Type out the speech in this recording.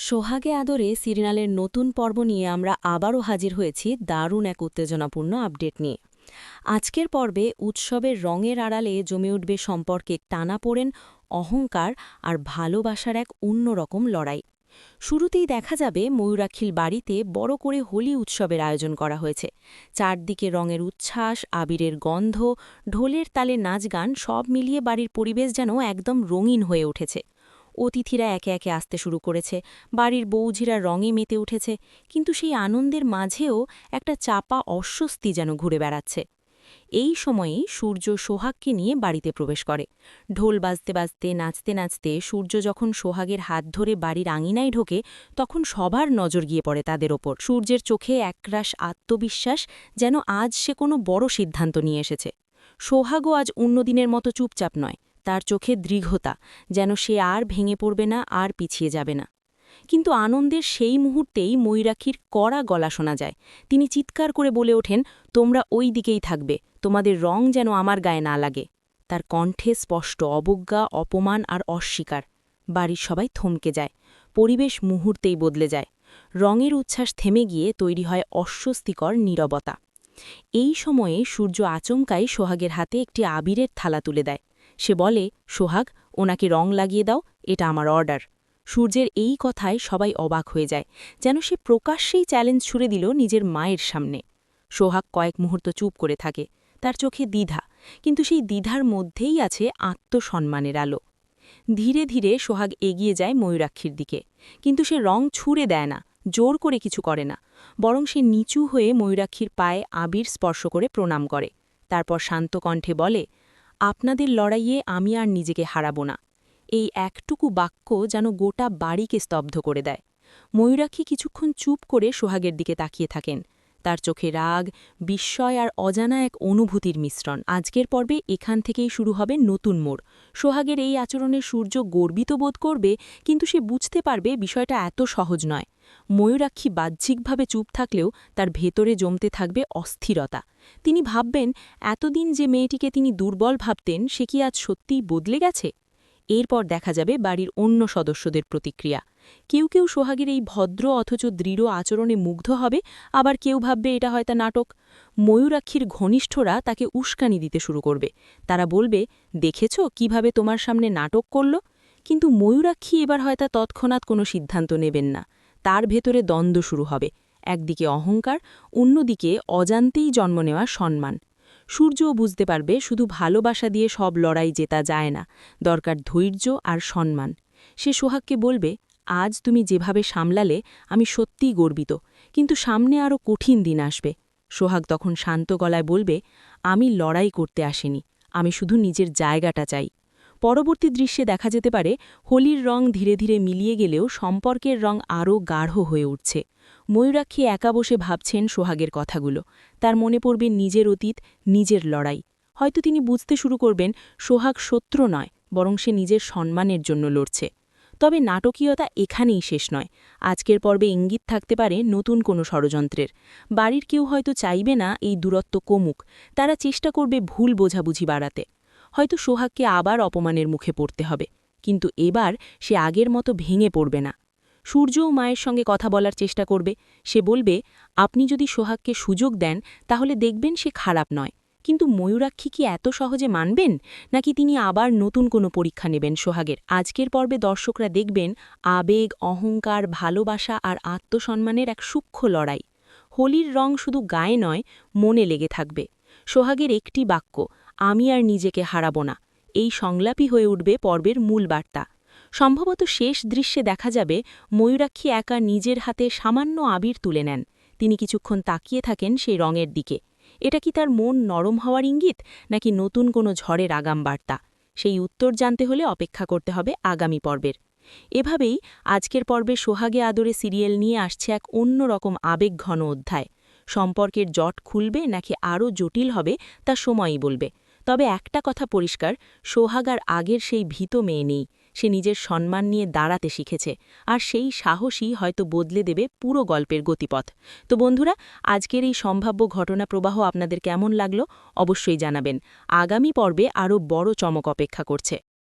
সোহাগে আদরে সিরিয়ালের নতুন পর্ব নিয়ে আমরা আবারও হাজির হয়েছি দারুণ এক উত্তেজনাপূর্ণ আপডেট নিয়ে। আজকের পর্বে উৎসবের রঙের আড়ালে জমে উঠবে সম্পর্কে টানাপোড়েন, অহংকার আর ভালোবাসার এক অন্যরকম লড়াই। শুরুতেই দেখা যাবে ময়ূরাক্ষীর বাড়িতে বড় করে হোলি উৎসবের আয়োজন করা হয়েছে। চারদিকে রঙের উচ্ছ্বাস, আবিরের গন্ধ, ঢোলের তালে নাচ গান সব মিলিয়ে বাড়ির পরিবেশ যেন একদম রঙিন হয়ে উঠেছে। অতিথিরা একে একে আসতে শুরু করেছে, বাড়ির বৌঝিরা রঙে মেতে উঠেছে, কিন্তু সেই আনন্দের মাঝেও একটা চাপা অস্বস্তি যেন ঘুরে বেড়াচ্ছে। এই সময়েই সূর্য সোহাগকে নিয়ে বাড়িতে প্রবেশ করে। ঢোল বাজতে বাজতে, নাচতে নাচতে সূর্য যখন সোহাগের হাত ধরে বাড়ির আঙিনায় ঢোকে, তখন সবার নজর গিয়ে পড়ে তাদের ওপর। সূর্যের চোখে একরাশ আত্মবিশ্বাস, যেন আজ সে কোনো বড় সিদ্ধান্ত নিয়ে এসেছে। সোহাগও আজ অন্যদিনের মতো চুপচাপ নয়, তার চোখে দৃঢ়তা, যেন সে আর ভেঙে পড়বে না, আর পিছিয়ে যাবে না। কিন্তু আনন্দের সেই মুহূর্তেই ময়ূরাক্ষীর কড়া গলা শোনা যায়। তিনি চিৎকার করে বলে ওঠেন, তোমরা ওই দিকেই থাকবে, তোমাদের রং যেন আমার গায়ে না লাগে। তার কণ্ঠে স্পষ্ট অবজ্ঞা, অপমান আর অস্বীকার। বাড়ির সবাই থমকে যায়, পরিবেশ মুহূর্তেই বদলে যায়। রঙের উচ্ছ্বাস থেমে গিয়ে তৈরি হয় অস্বস্তিকর নীরবতা। এই সময়ে সূর্য আচমকাই সোহাগের হাতে একটি আবিরের থালা তুলে দেয়। সে বলে, সোহাগ, ওনাকে রং লাগিয়ে দাও, এটা আমার অর্ডার। সূর্যের এই কথায় সবাই অবাক হয়ে যায়, যেন সে প্রকাশ্যেই চ্যালেঞ্জ ছুড়ে দিল নিজের মায়ের সামনে। সোহাগ কয়েক মুহূর্ত চুপ করে থাকে, তার চোখে দ্বিধা, কিন্তু সেই দ্বিধার মধ্যেই আছে আত্মসম্মানের আলো। ধীরে ধীরে সোহাগ এগিয়ে যায় ময়ূরাক্ষীর দিকে, কিন্তু সে রং ছুঁড়ে দেয় না, জোর করে কিছু করে না, বরং সে নিচু হয়ে ময়ূরাক্ষীর পায়ে আবির স্পর্শ করে প্রণাম করে। তারপর শান্ত কণ্ঠে বলে, আপনাদের লড়াইয়ে আমি আর নিজেকে হারাবো না। এই একটুকু বাক্য যেন গোটা বাড়িকে স্তব্ধ করে দেয়। ময়ূরাক্ষী কিছুক্ষণ চুপ করে সোহাগের দিকে তাকিয়ে থাকেন। তার চোখে রাগ, বিস্ময় আর অজানা এক অনুভূতির মিশ্রণ। আজকের পর্বে এখান থেকেই শুরু হবে নতুন মোড়। সোহাগের এই আচরণে সূর্য গর্বিত বোধ করবে, কিন্তু সে বুঝতে পারবে বিষয়টা এত সহজ নয়। ময়ূরাক্ষী বাহ্যিকভাবে চুপ থাকলেও তার ভেতরে জমতে থাকবে অস্থিরতা। তিনি ভাববেন, এতদিন যে মেয়েটিকে তিনি দুর্বল ভাবতেন, সে কি আজ সত্যিই বদলে গেছে। এরপর দেখা যাবে বাড়ির অন্য সদস্যদের প্রতিক্রিয়া। কেউ কেউ সোহাগের এই ভদ্র অথচ দৃঢ় আচরণে মুগ্ধ হবে, আবার কেউ ভাববে এটা হয়তো নাটক। ময়ূরাক্ষীর ঘনিষ্ঠরা তাকে উস্কানি দিতে শুরু করবে। তারা বলবে, দেখেছ কিভাবে তোমার সামনে নাটক করল। কিন্তু ময়ূরাক্ষী এবার হয়তো তৎক্ষণাৎ কোনো সিদ্ধান্ত নেবেন না। তার ভেতরে দ্বন্দ্ব শুরু হবে, একদিকে অহংকার, অন্যদিকে অজান্তেই জন্ম নেওয়া সম্মান। সূর্যও বুঝতে পারবে, শুধু ভালোবাসা দিয়ে সব লড়াই জেতা যায় না, দরকার ধৈর্য আর সম্মান। সে সোহাগকে বলবে, আজ তুমি যেভাবে সামলালে আমি সত্যিই গর্বিত, কিন্তু সামনে আরও কঠিন দিন আসবে। সোহাগ তখন শান্ত গলায় বলবে, আমি লড়াই করতে আসিনি, আমি শুধু নিজের জায়গাটা চাই। পরবর্তী দৃশ্যে দেখা যেতে পারে, হোলির রং ধীরে ধীরে মিলিয়ে গেলেও সম্পর্কের রং আরও গাঢ় হয়ে উঠছে। ময়ূরাক্ষী একা বসে ভাবছেন সোহাগের কথাগুলো। তার মনে পড়বে নিজের অতীত, নিজের লড়াই। হয়তো তিনি বুঝতে শুরু করবেন, সোহাগ শত্রু নয়, বরং সে নিজের সম্মানের জন্য লড়ছে। তবে নাটকীয়তা এখানেই শেষ নয়। আজকের পর্বে ইঙ্গিত থাকতে পারে নতুন কোনো ষড়যন্ত্রের। বাড়ির কেউ হয়তো চাইবে না এই দূরত্ব কমুক, তারা চেষ্টা করবে ভুল বোঝাবুঝি বাড়াতে। হয়তো সোহাগকে আবার অপমানের মুখে পড়তে হবে, কিন্তু এবার সে আগের মতো ভেঙে পড়বে না। সূর্যও মায়ের সঙ্গে কথা বলার চেষ্টা করবে। সে বলবে, আপনি যদি সোহাগকে সুযোগ দেন, তাহলে দেখবেন সে খারাপ নয়। কিন্তু ময়ূরাক্ষী কি এত সহজে মানবেন, নাকি তিনি আবার নতুন কোনো পরীক্ষা নেবেন সোহাগের? আজকের পর্বে দর্শকরা দেখবেন আবেগ, অহংকার, ভালোবাসা আর আত্মসম্মানের এক সূক্ষ্ম লড়াই। হোলির রং শুধু গায়ে নয়, মনে লেগে থাকবে। সোহাগের একটি বাক্য, আমি আর নিজেকে হারাবো না, এই সংলাপই হয়ে উঠবে পর্বের মূল বার্তা। সম্ভবত শেষ দৃশ্যে দেখা যাবে ময়ূরাক্ষী একা নিজের হাতে সামান্য আবির তুলে নেন। তিনি কিছুক্ষণ তাকিয়ে থাকেন সেই রঙের দিকে। এটা কি তার মন নরম হওয়ার ইঙ্গিত, নাকি নতুন কোনো ঝড়ের আগাম বার্তা? সেই উত্তর জানতে হলে অপেক্ষা করতে হবে আগামী পর্বের। এভাবেই আজকের পর্বে সোহাগে আদরে সিরিয়াল নিয়ে আসছে এক অন্যরকম আবেগঘন অধ্যায়। সম্পর্কের জট খুলবে নাকি আরও জটিল হবে, তা সময়ই বলবে। তবে একটা কথা পরিষ্কার, সোহাগ আর আগের সেই ভীত মেয়ে নেই। সে নিজের সম্মান নিয়ে দাঁড়াতে শিখেছে, আর সেই সাহসই হয়তো বদলে দেবে পুরো গল্পের গতিপথ। তো বন্ধুরা, আজকের এই সম্ভাব্য ঘটনা প্রবাহ আপনাদের কেমন লাগলো অবশ্যই জানাবেন। আগামী পর্বে আরও বড় চমক অপেক্ষা করছে।